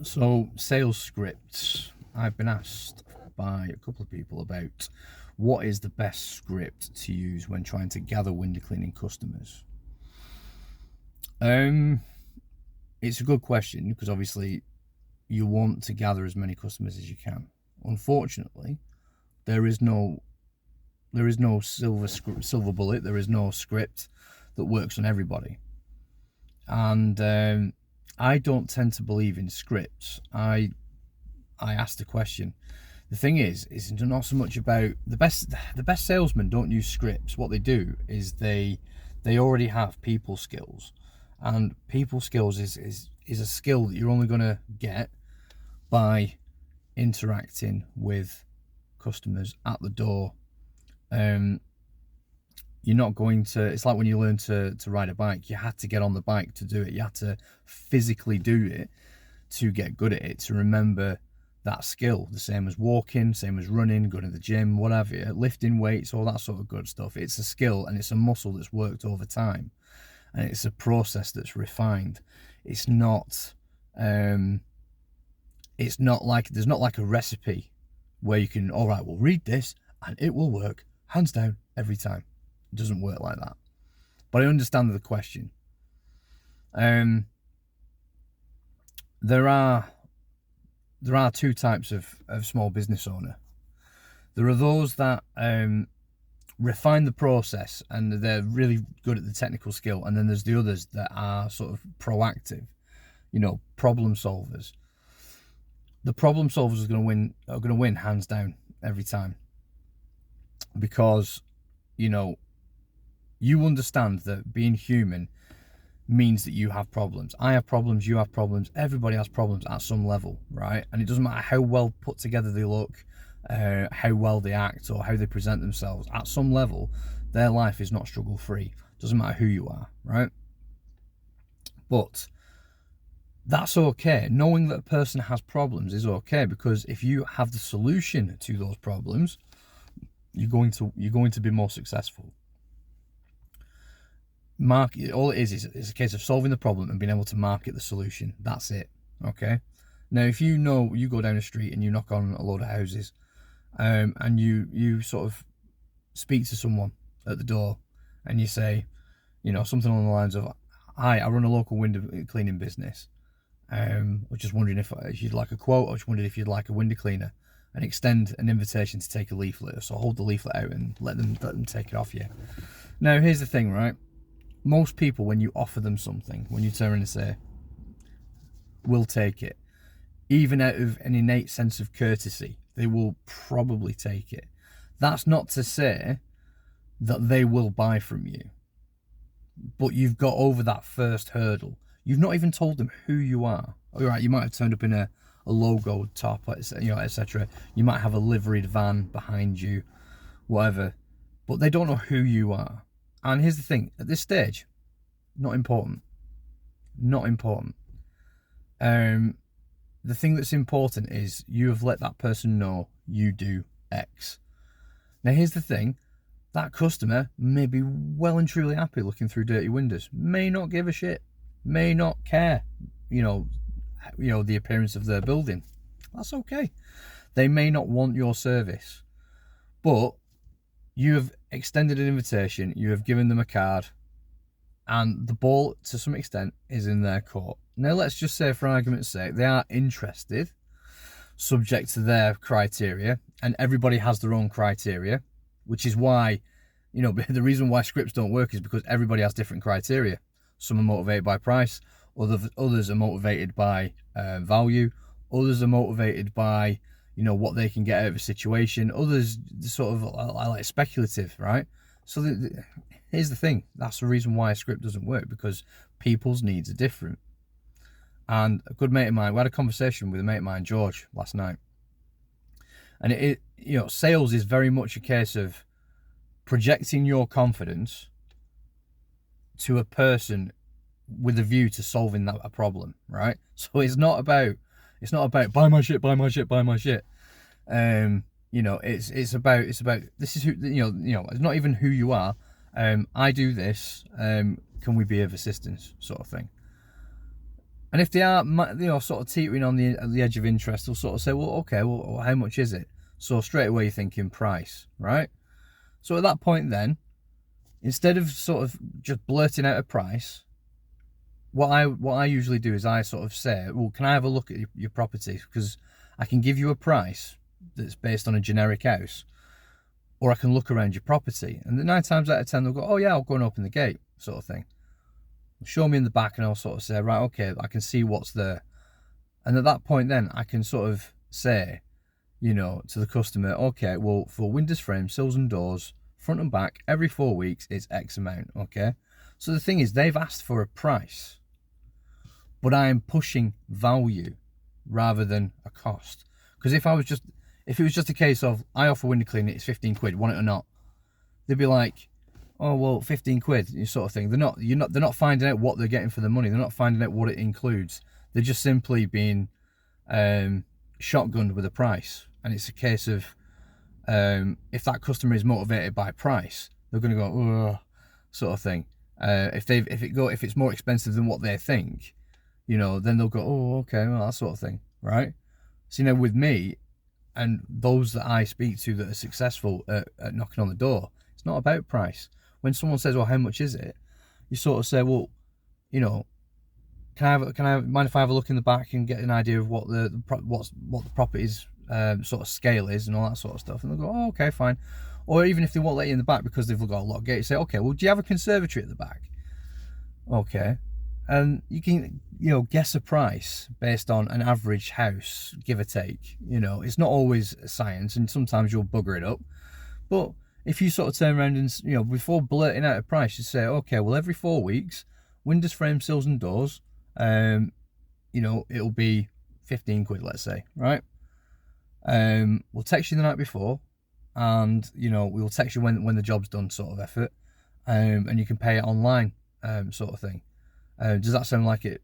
So, sales scripts. I've been asked by a couple of people about what is the best script to use when trying to gather window cleaning customers. Um, it's a good question because obviously you want to gather as many customers as you can. Unfortunately, there is no silver bullet. There is no script that works on everybody, and I don't tend to believe in scripts. I asked the question. The thing is not so much about the best salesmen don't use scripts. What they do is they already have people skills, and people skills is a skill that you're only going to get by interacting with customers at the door. You're not going to, it's like when you learn to ride a bike, you had to get on the bike to do it. You had to physically do it to get good at it, to remember that skill. The same as walking, same as running, going to the gym, whatever, lifting weights, all that sort of good stuff. It's a skill and it's a muscle that's worked over time, and it's a process that's refined. It's not like, there's not like a recipe where you can, all right, well, read this and it will work hands down every time. It doesn't work like that. But I understand the question. There are two types of small business owner. There are those that refine the process and they're really good at the technical skill, and then there's the others that are sort of proactive, problem solvers. The problem solvers are going to win hands down every time, because you understand that being human means that you have problems. I have problems, you have problems, everybody has problems at some level, right? And it doesn't matter how well put together they look, how well they act, or how they present themselves. At some level, their life is not struggle free. Doesn't matter who you are, right? But that's okay. Knowing that a person has problems is okay, because if you have the solution to those problems, you're going to be more successful. All it is a case of solving the problem and being able to market the solution. That's it. Okay. Now, if you go down the street and you knock on a load of houses, and you sort of speak to someone at the door, and you say, something along the lines of, "Hi, I run a local window cleaning business. I was just wondering if you'd like a quote. I was wondering if you'd like a window cleaner," and extend an invitation to take a leaflet. So hold the leaflet out and let them take it off you. Now, here's the thing, right? Most people, when you offer them something, when you turn around and say, "We'll take it," even out of an innate sense of courtesy, they will probably take it. That's not to say that they will buy from you, but you've got over that first hurdle. You've not even told them who you are. All right, you might have turned up in a logo top, etc. You might have a liveried van behind you, whatever, but they don't know who you are. And here's the thing, at this stage, not important. Not important. The thing that's important is you have let that person know you do X. Now, here's the thing, that customer may be well and truly happy looking through dirty windows, may not give a shit, may not care, the appearance of their building. That's okay. They may not want your service, but you have extended an invitation, you have given them a card, and the ball, to some extent, is in their court. Now, let's just say, for argument's sake, they are interested, subject to their criteria, and everybody has their own criteria, which is why, the reason why scripts don't work is because everybody has different criteria. Some are motivated by price, others are motivated by value, others are motivated by what they can get out of a situation. Others sort of are like speculative, right? So here's the thing. That's the reason why a script doesn't work, because people's needs are different. And a good mate of mine, we had a conversation with a mate of mine, George, last night. And sales is very much a case of projecting your confidence to a person with a view to solving a problem, right? So it's not about buy my shit, buy my shit, buy my shit. It's about this is who, it's not even who you are. I do this. Can we be of assistance, sort of thing. And if they are, sort of teetering on the edge of interest, they'll sort of say, well, okay, well, how much is it? So straight away you're thinking price, right? So at that point then, instead of sort of just blurting out a price, what I usually do is I sort of say, well, can I have a look at your property? Because I can give you a price that's based on a generic house, or I can look around your property. And the 9 times out of 10, they'll go, oh yeah, I'll go and open the gate, sort of thing. Show me in the back and I'll sort of say, right, okay, I can see what's there. And at that point then, I can sort of say, to the customer, okay, well, for windows, frames, sills and doors, front and back, every 4 weeks, it's X amount, okay? So the thing is, they've asked for a price, but I am pushing value rather than a cost. Because if it was just a case of, I offer window cleaning, it's 15 quid, want it or not, they'd be like, oh, well, 15 quid, sort of thing. They're not finding out what they're getting for the money. They're not finding out what it includes. They're just simply being shotgunned with a price. And it's a case of, if that customer is motivated by price, they're going to go, ugh, sort of thing. If it's more expensive than what they think, then they'll go, oh, okay, well, that sort of thing, right? So, with me and those that I speak to that are successful at knocking on the door, it's not about price. When someone says, well, how much is it? You sort of say, well, can I mind if I have a look in the back and get an idea of what the property's sort of scale is and all that sort of stuff? And they'll go, oh, okay, fine. Or even if they won't let you in the back because they've got a lock gate, you say, okay, well, do you have a conservatory at the back? Okay. And you can, guess a price based on an average house, give or take. It's not always science, and sometimes you'll bugger it up. But if you sort of turn around and, before blurting out a price, you say, okay, well, every 4 weeks, windows, frames, sills and doors, it'll be 15 quid, let's say, right? We'll text you the night before, and, we'll text you when the job's done, sort of effort, and you can pay it online, sort of thing. Does that sound like it,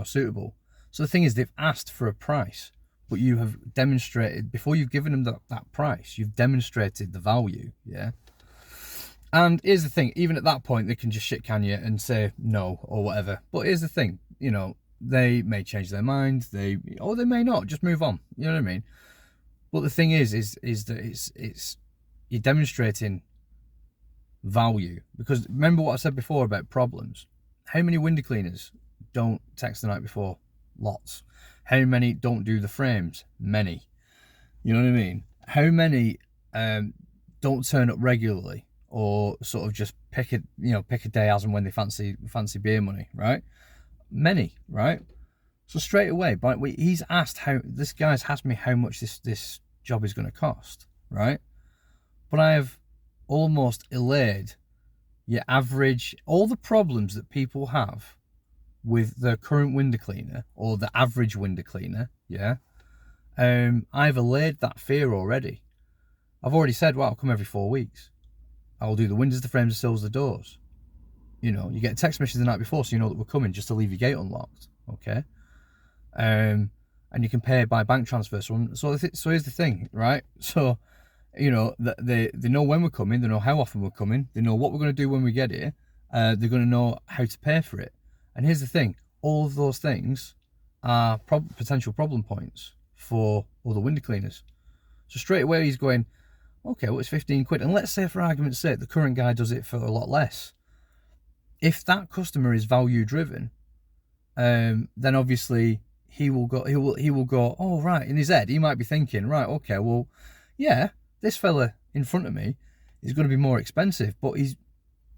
suitable? So the thing is, they've asked for a price, but you have demonstrated, before you've given them that price, you've demonstrated the value, yeah? And here's the thing, even at that point, they can just shit can you and say no or whatever. But here's the thing, they may change their mind, or they may not, just move on, you know what I mean? But the thing is that it's you're demonstrating value. Because remember what I said before about problems. How many window cleaners don't text the night before? Lots. How many don't do the frames? Many. You know what I mean? How many don't turn up regularly, or sort of just pick a day as and when they fancy beer money, right? Many, right? So straight away, but he's asked this guy's asked me how much this job is going to cost, right? But I have almost allayed your average, all the problems that people have with the current window cleaner or the average window cleaner, yeah. I've allayed that fear already. I've already said, well, I'll come every 4 weeks. I will do the windows, the frames, the sills, the doors. You get a text message the night before, so you know that we're coming, just to leave your gate unlocked, okay? And you can pay by bank transfer. So here's the thing, right? So, they know when we're coming, they know how often we're coming, they know what we're going to do when we get here, they're going to know how to pay for it. And here's the thing, all of those things are potential problem points for other window cleaners. So straight away he's going, okay, well, it's 15 quid. And let's say, for argument's sake, the current guy does it for a lot less. If that customer is value driven, then obviously he will go, oh, right, in his head, he might be thinking, right, okay, well, yeah, this fella in front of me is going to be more expensive, but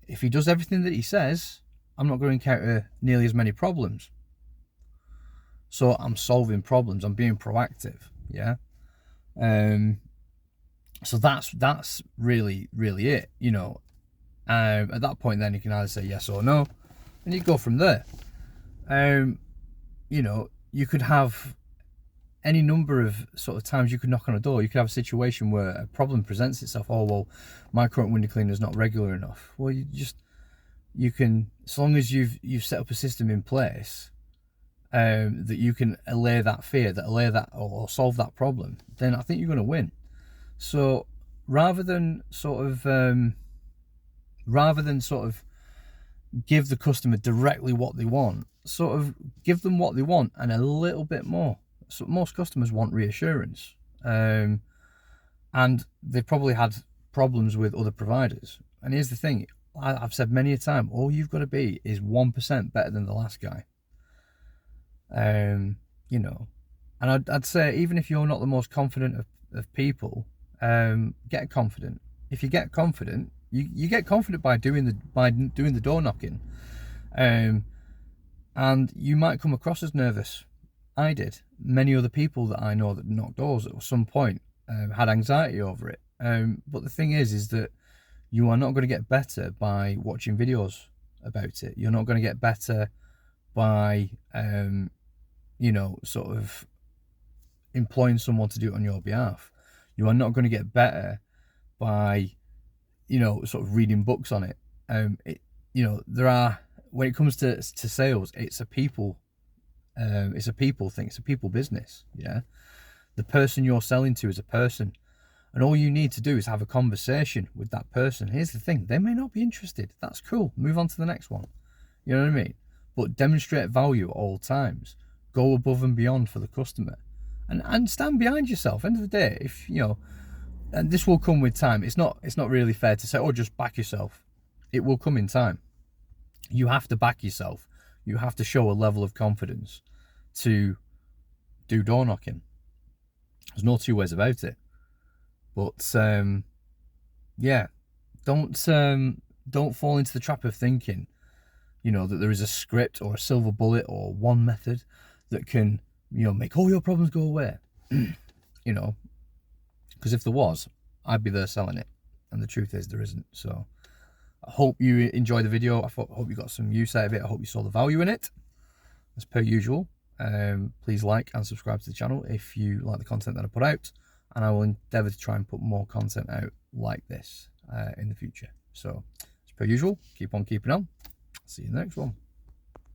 if he does everything that he says, I'm not going to encounter nearly as many problems. So I'm solving problems, I'm being proactive, yeah? So that's really, really it, At that point then you can either say yes or no, and you go from there. You could have any number of sort of times you could knock on a door. You could have a situation where a problem presents itself. Oh, well, my current window cleaner is not regular enough. Well, you can, as long as you've set up a system in place that you can allay that fear, or solve that problem, then I think you're going to win. So rather than sort of give the customer directly what they want. Sort of give them what they want and a little bit more. So most customers want reassurance, and they've probably had problems with other providers. And here's the thing, I've said many a time, all you've got to be is 1% better than the last guy. You know, and I'd say even if you're not the most confident of people, get confident. If you get confident, you get confident by doing the door knocking, and you might come across as nervous. I did. Many other people that I know that knocked doors at some point had anxiety over it. But the thing is that you are not going to get better by watching videos about it. You're not going to get better by you know, sort of employing someone to do it on your behalf. You are not going to get better by, you know, sort of reading books on it. You know, there are, when it comes to sales, it's a people thing. It's a people business. Yeah, the person you're selling to is a person, and all you need to do is have a conversation with that person. Here's the thing, they may not be interested. That's cool. Move on to the next one. You know what I mean? But demonstrate value at all times. Go above and beyond for the customer, and stand behind yourself. End of the day, if you know, and this will come with time. It's not really fair to say, oh, just back yourself. It will come in time. You have to back yourself. You have to show a level of confidence to do door knocking. There's no two ways about it. But yeah, don't fall into the trap of thinking, you know, that there is a script or a silver bullet or one method that can, you know, make all your problems go away. You know, because if there was, I'd be there selling it, and the truth is there isn't. So I hope you enjoyed the video. I hope you got some use out of it. I hope you saw the value in it. As per usual, please like and subscribe to the channel if you like the content that I put out, and I will endeavour to try and put more content out like this in the future. So as per usual, keep on keeping on. See you in the next one.